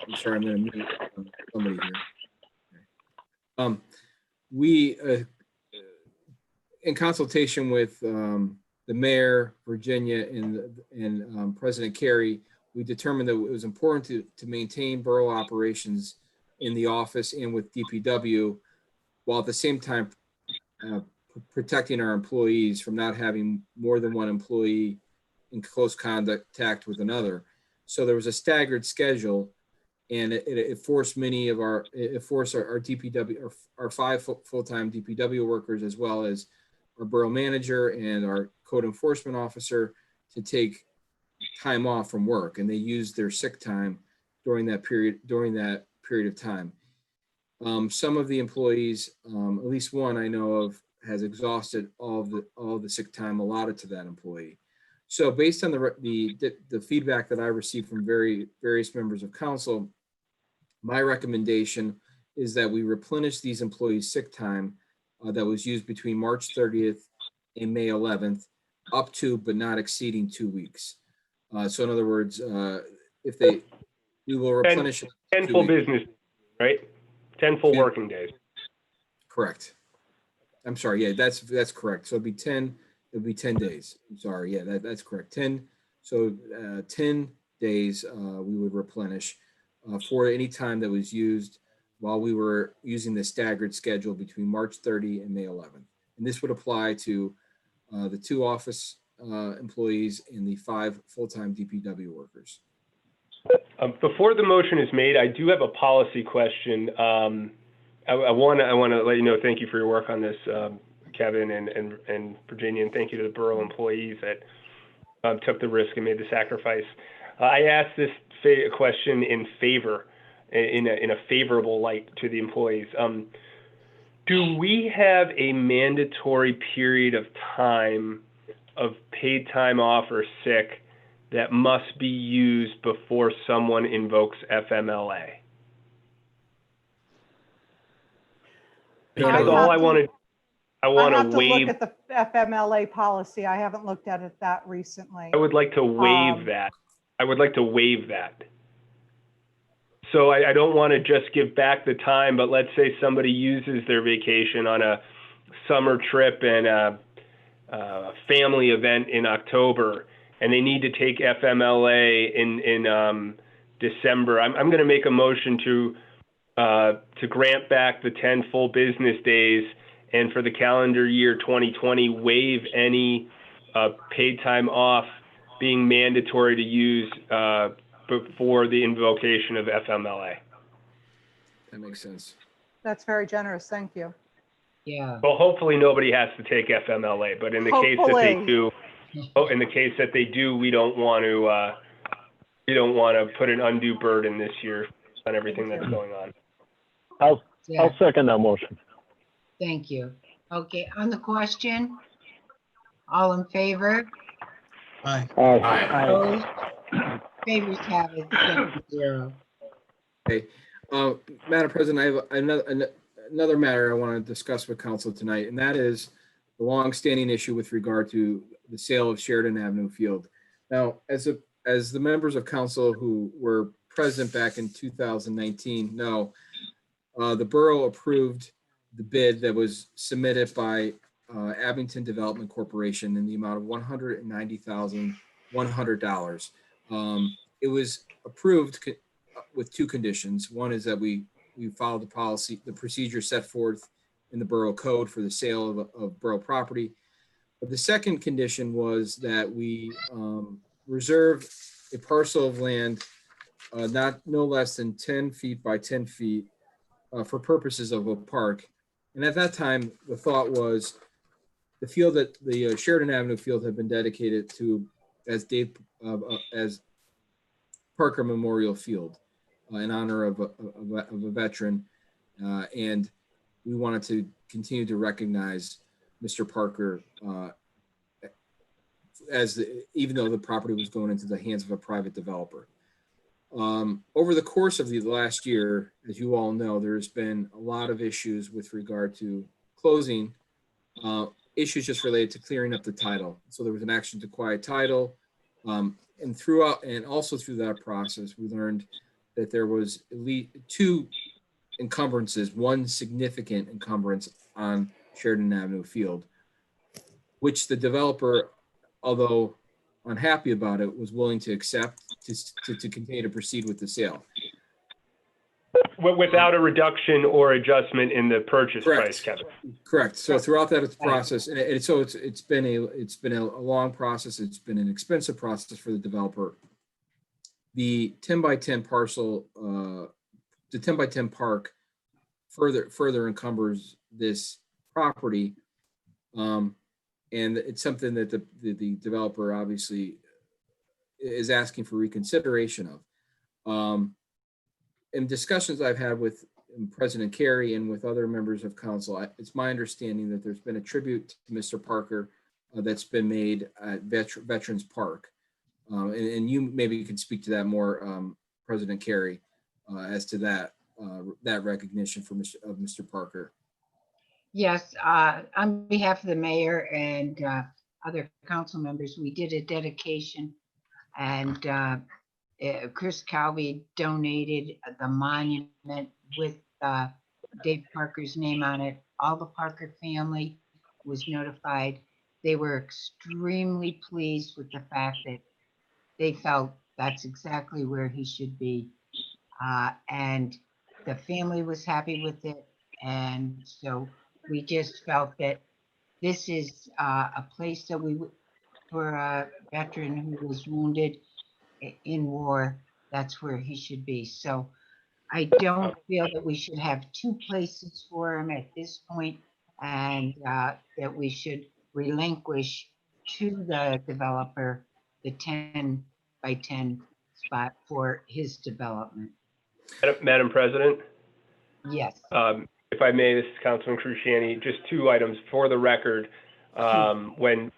I'm sorry, I'm going to mute somebody here. We, in consultation with the mayor, Virginia, and President Kerry, we determined that it was important to maintain borough operations in the office and with DPW, while at the same time protecting our employees from not having more than one employee in close contact with another. So there was a staggered schedule, and it forced our DPW, our 5 full-time DPW workers, as well as our borough manager and our code enforcement officer, to take time off from work, and they used their sick time during that period of time. Some of the employees, at least one I know of, has exhausted all the sick time allotted to that employee. So based on the feedback that I received from various members of council, my recommendation is that we replenish these employees' sick time that was used between March 30th and May 11th, up to but not exceeding 2 weeks. So in other words, we will replenish 10 full business, right? 10 full working days. Correct. I'm sorry. Yeah, that's correct. So it'd be 10 days. I'm sorry. Yeah, that's correct. 10 days we would replenish for any time that was used while we were using the staggered schedule between March 30 and May 11th. And this would apply to the 2 office employees and the 5 full-time DPW workers. Before the motion is made, I do have a policy question. I want to let you know, thank you for your work on this, Kevin and Virginia, and thank you to the borough employees that took the risk and made the sacrifice. I asked this question in a favorable light to the employees. Do we have a mandatory period of time of paid time off or sick that must be used before someone invokes FMLA? That's all I want to. I want to waive. Look at the FMLA policy. I haven't looked at it that recently. I would like to waive that. I would like to waive that. So I don't want to just give back the time, but let's say somebody uses their vacation on a summer trip and a family event in October, and they need to take FMLA in December. I'm going to make a motion to grant back the 10 full business days, and for the calendar year 2020, waive any paid time off being mandatory to use before the invocation of FMLA. That makes sense. That's very generous. Thank you. Yeah. Well, hopefully nobody has to take FMLA, but in the case that they Hopefully. do, we don't want to put an undue burden this year on everything that's going on. I'll Yeah. second that motion. Thank you. Okay, on the question, all in favor? Aye. Aye. Opposed? Favors have it, 7-0. Okay, Madam President, I have another matter I want to discuss with council tonight, and that is the longstanding issue with regard to the sale of Sheridan Avenue Field. Now, as the members of council who were present back in 2019 know, the borough approved the bid that was submitted by Abington Development Corporation in the amount of $190,100. It was approved with two conditions. One is that we followed the procedure set forth in the borough code for the sale of borough property. But the second condition was that we reserve a parcel of land no less than 10 feet by 10 feet for purposes of a park. And at that time, the thought was the field that the Sheridan Avenue field had been dedicated to as Parker Memorial Field in honor of a veteran. And we wanted to continue to recognize Mr. Parker even though the property was going into the hands of a private developer. Over the course of the last year, as you all know, there's been a lot of issues with regard to closing, issues just related to clearing up the title. So there was an action to quiet title. And also through that process, we learned that there was at least two encumbrances, one significant encumbrance on Sheridan Avenue Field, which the developer, although unhappy about it, was willing to accept to continue to proceed with the sale. Without a reduction or adjustment in the purchase price, Kevin. Correct. So throughout that process, and it's been a long process. It's been an expensive process for the developer. The 10 by 10 parcel, the 10 by 10 park further encumbers this property. And it's something that the developer obviously is asking for reconsideration of. In discussions I've had with President Carey and with other members of council, it's my understanding that there's been a tribute to Mr. Parker that's been made at Veterans Park. And you maybe can speak to that more, President Carey, as to that recognition for Mr. Parker. Yes, on behalf of the mayor and other council members, we did a dedication, and Chris Calvi donated the monument with Dave Parker's name on it. All the Parker family was notified. They were extremely pleased with the fact that they felt that's exactly where he should be. And the family was happy with it. And so we just felt that this is a place that for a veteran who was wounded in war, that's where he should be. So I don't feel that we should have two places for him at this point, and that we should relinquish to the developer the 10 by 10 spot for his development. Madam President? Yes. If I may, this is Councilman Cruciani, just two items for the record. When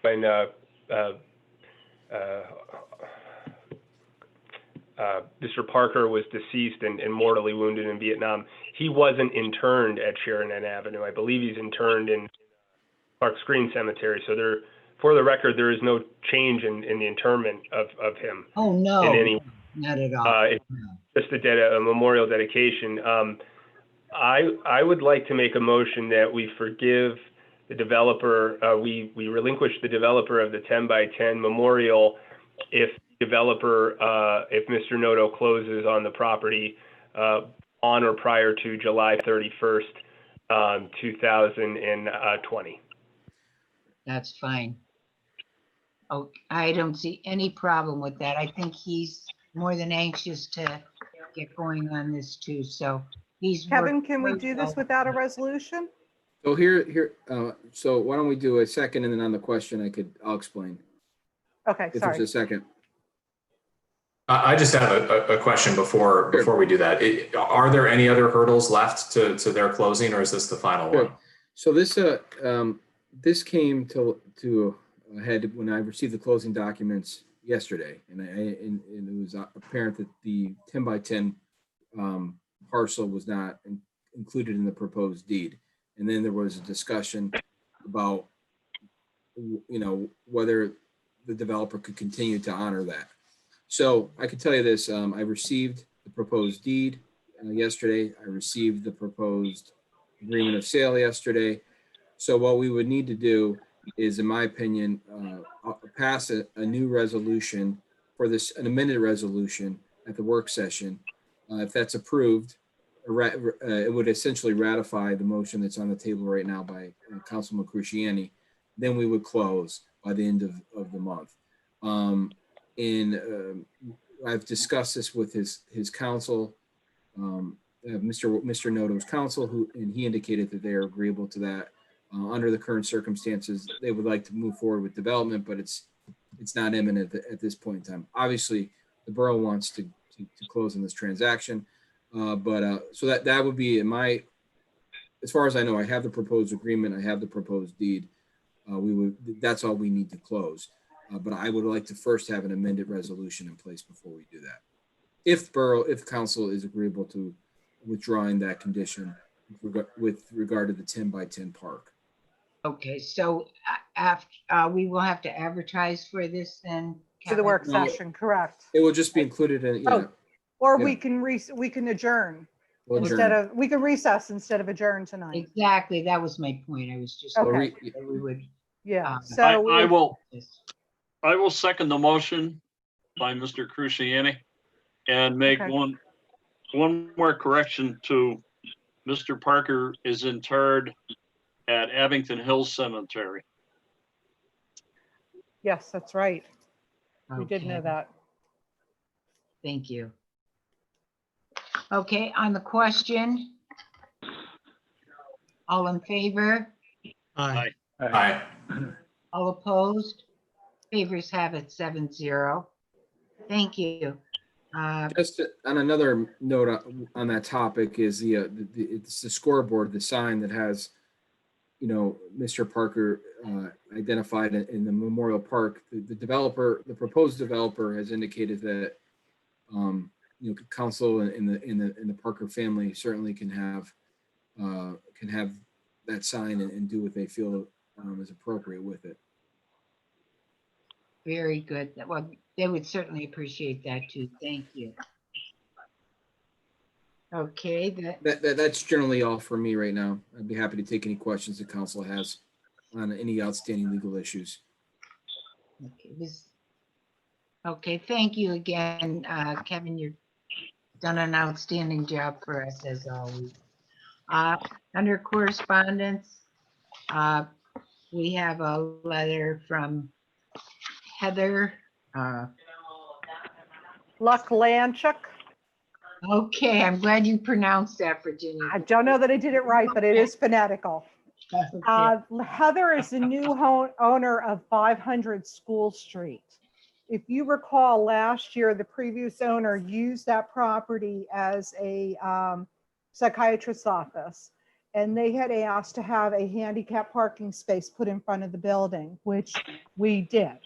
Mr. Parker was deceased and mortally wounded in Vietnam, he wasn't interned at Sheridan Avenue. I believe he's interned in Park Screen Cemetery. So for the record, there is no change in the interment of him. Oh, no, not at all. It's just a memorial dedication. I would like to make a motion that we forgive the developer, we relinquish the developer of the 10 by 10 memorial if developer, if Mr. Noto closes on the property on or prior to July 31st, 2020. That's fine. Oh, I don't see any problem with that. I think he's more than anxious to get going on this too, so he's. Kevin, worked can we very do this well. without a resolution? So so why don't we do a second, and then on the question, I'll explain. Okay, If there's sorry. a second. I just have a question before we do that. Are there any other hurdles left to their closing, or is this the final Sure. one? So this came to a head when I received the closing documents yesterday, and it was apparent that the 10 by 10 parcel was not included in the proposed deed. And then there was a discussion about, whether the developer could continue to honor that. So I can tell you this, I received the proposed deed yesterday. I received the proposed agreement of sale yesterday. So what we would need to do is, in my opinion, pass a new resolution for this, an amended resolution at the work session. If that's approved, it would essentially ratify the motion that's on the table right now by Councilman Cruciani. Then we would close by the end of the month. I've discussed this with his counsel, Mr. Noto's counsel, and he indicated that they are agreeable to that. Under the current circumstances, they would like to move forward with development, but it's not imminent at this point in time. Obviously, the borough wants to close on this transaction, so that would be as far as I know, I have the proposed agreement, I have the proposed deed. That's all we need to close. But I would like to first have an amended resolution in place before we do that. If council is agreeable to withdrawing that condition with regard to the 10 by 10 park. Okay, so after, we will have to advertise for this then? To the Kevin? work No. session, correct. It will just be included in, Or Yeah. we can adjourn we'll instead adjourn. of, we can recess instead of adjourn tonight. Exactly, that was my point. I was just. Okay. hoping that we would. Yeah, Um, so. I will Yes. second the motion by Mr. Cruciani and make Okay. one more correction to Mr. Parker is interred at Abington Hills Cemetery. Yes, that's right. We did know Okay, that. thank you. Okay, on the question. All in favor? Aye. Aye. All opposed? Favors have it 7-0. Thank you. Just on another note on that topic is it's the scoreboard, the sign that has, Mr. Parker identified in the Memorial Park. The proposed developer has indicated that, council and the Parker family certainly can have that sign and do what they feel is appropriate with it. Very good. Well, they would certainly appreciate that too. Thank you. Okay, That's generally all for me right now. I'd be happy to take any questions the council has on any outstanding legal issues. okay, thank you again, Kevin. You've done an outstanding job for us as always. Under correspondence, we have a letter from Heather. Lucklanchuk. Okay, I'm glad you pronounced that, Virginia. I don't know that I did it right, but it is phonetical. Okay. Heather is the new owner of 500 School Street. If you recall, last year, the previous owner used that property as a psychiatrist's office. And they had asked to have a handicap parking space put in front of the building, which we did.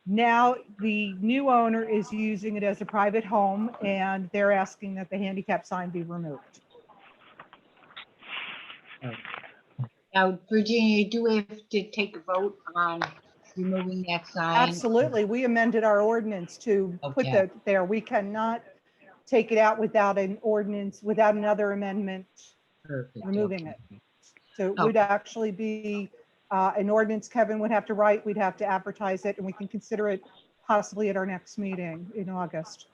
Now, the new owner is using it as a private home, and they're asking that the handicap sign be removed. Now, Virginia, do we have to take a vote on removing that sign? Absolutely. We amended our ordinance to put Okay. that there. We cannot take it out without an ordinance, without another amendment Perfect. removing Okay. it. So it would actually be an ordinance Kevin would have to write, we'd have to advertise it, and we can consider it possibly at our next meeting in August.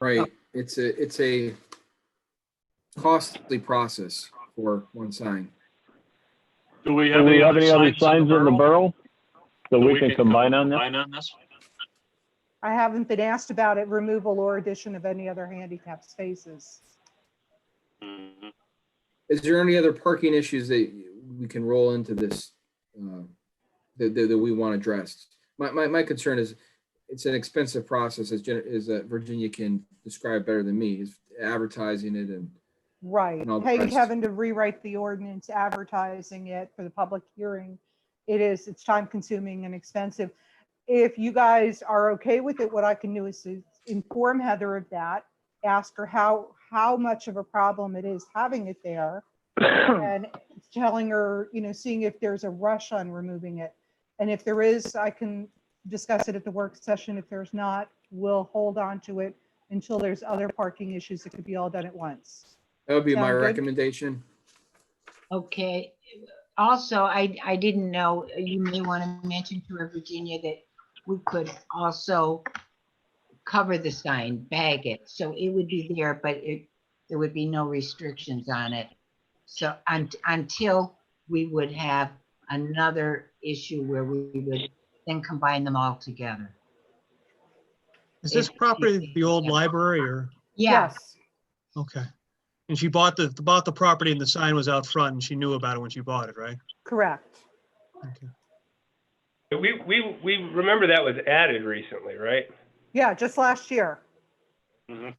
Right. It's a costly process for one sign. Do we Do have we any have any other signs in the borough that we can combine on this? I haven't been asked about it, removal or addition of any other handicap spaces. Mhm. Is there any other parking issues that we can roll into this that we want addressed? My concern is it's an expensive process, as Virginia can describe better than me, is advertising it and Right, and all the paying rest. Kevin to rewrite the ordinance, advertising it for the public hearing. It's time consuming and expensive. If you guys are okay with it, what I can do is to inform Heather of that, ask her how much of a problem it is having it there, and telling her, seeing if there's a rush on removing it. And if there is, I can discuss it at the work session. If there's not, we'll hold on to it until there's other parking issues that could be all done at once. That would be my Sound good? recommendation. Okay. Also, I didn't know, you may want to mention to her, Virginia, that we could also cover the sign, bag it, so it would be there, but there would be no restrictions on it. So until we would have another issue where we would then combine them all together. Is this property the old library or? Yeah, Yes, Okay. And she bought the property and the sign was out front and she knew about it when she bought it, right? correct. Okay. We remember that was added recently, right? Yeah, just last year. Mhm.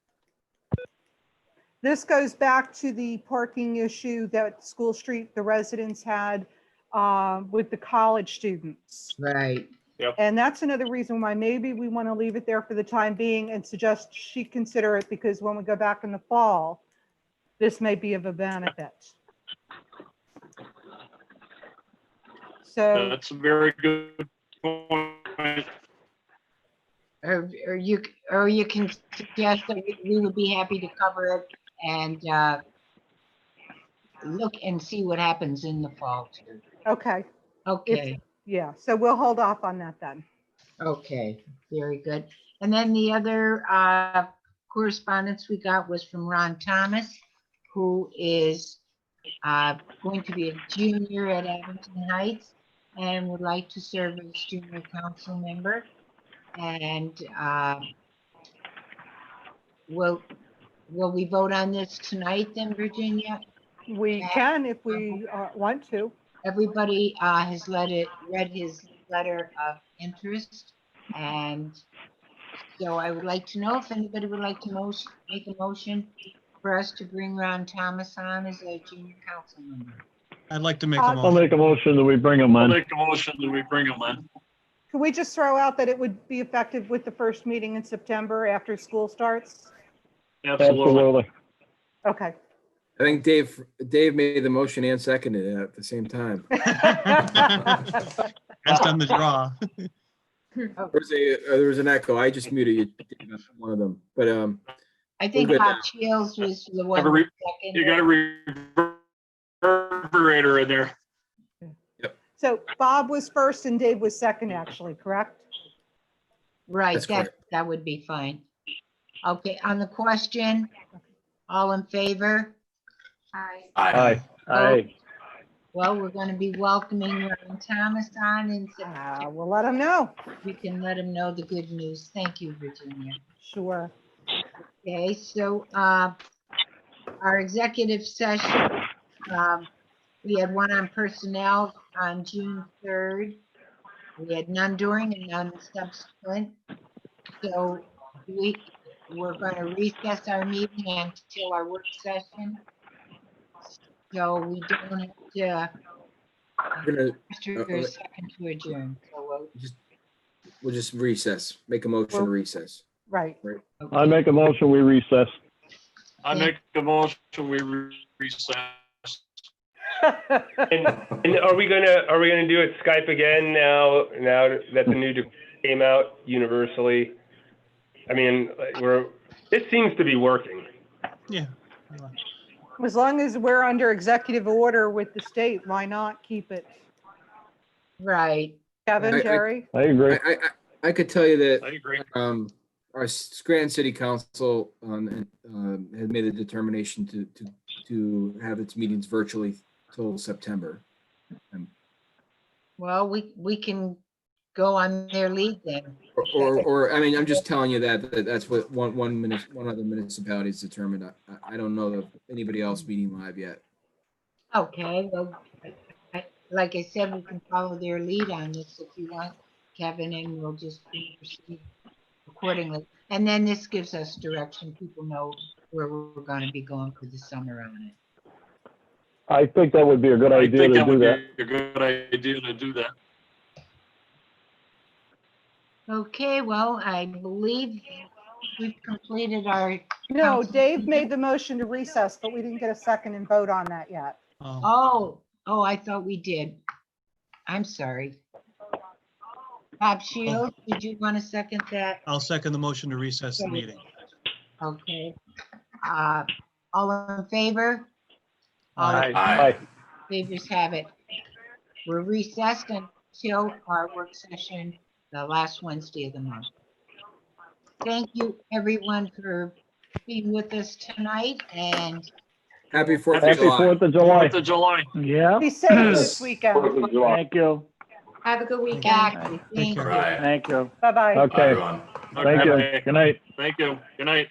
This goes back to the parking issue that School Street, the residents had with the college students. right. And that's another reason why maybe we want to leave it there for the time being and suggest she consider it, because when we go back in the fall, this may be of a benefit. So, That's a very good point. Or you can suggest that we would be happy to cover it and look and see what happens in the fall too. okay, Okay, yeah, so we'll hold off on that then. okay, very good. And then the other correspondence we got was from Ron Thomas, who is going to be a junior at Abington Heights and would like to serve as junior council member. And will we vote on this tonight then, Virginia? We can if we want to. Everybody has read his letter of interest, and so I would like to know if anybody would like to make a motion for us to bring Ron Thomas on as a junior council member. I'd like to make a I'll I'll motion. make a motion that we bring them I'll on. make a motion that we bring them in. Can we just throw out that it would be effective with the first meeting in September after school starts? Absolutely. Absolutely. Okay. I think Dave made the motion and seconded it at the same time. Has done the draw. There was an echo. I just muted you, one of them. But I think good Bob now. Shields was the Have one. a who You got a reverberator in there. So Bob was first and Dave was second, actually, correct? Right, That's correct. that would be fine. Okay, on the question, all in favor? Aye. Aye. Aye. Well, we're going to be welcoming Ron Thomas on in September. We'll let them know. We can let him know the good news. Thank you, Virginia. Sure. Okay, so our executive session, we had one on personnel on June 3rd. We had none during and none subsequent. So we're going to recess our meeting until our work session. So we don't have to, We're gonna after a second to adjourn. So we'll just recess. Make a motion to recess. Right. I make a motion, we recess. I make a motion, we recess. And are we gonna do it Skype again now that the new came out universally? I mean, this seems to be working. Yeah. As long as we're under executive order with the state, why not keep it? Right. Kevin, I- Jerry? I agree. I could tell you that I agree. our Scranton City Council had made a determination to have its meetings virtually till September. Well, we can go on their lead then. Or I mean, I'm just telling you that's what one other municipality's determined. I don't know of anybody else meeting live yet. Okay, well, like I said, we can follow their lead on this if you want, Kevin, and we'll just proceed accordingly. And then this gives us direction. People know where we're going to be going for the summer on it. I think that would be a good I idea think to that do would that. be a good idea to do that. Okay, well, I believe we've completed our. No, Dave made the motion to recess, but we didn't get a second and vote on that yet. Oh, I thought we did. I'm sorry. Bob Shields, did you want to second that? I'll second the motion to recess the meeting. Okay. All in favor? All Aye. Aye. favors have it. We're recessed until our work session, the last Wednesday of the month. Thank you, everyone, for being with us tonight, and Happy 4th of Happy July. 4th of July. 4th of July. Yeah. Be safe this weekend. Thank you. Have a good weekend. exactly, Take thank care. you. Right. Thank you. Bye-bye. Okay. Bye, everyone. Thank you. Okay. Good night. Thank you. Good night.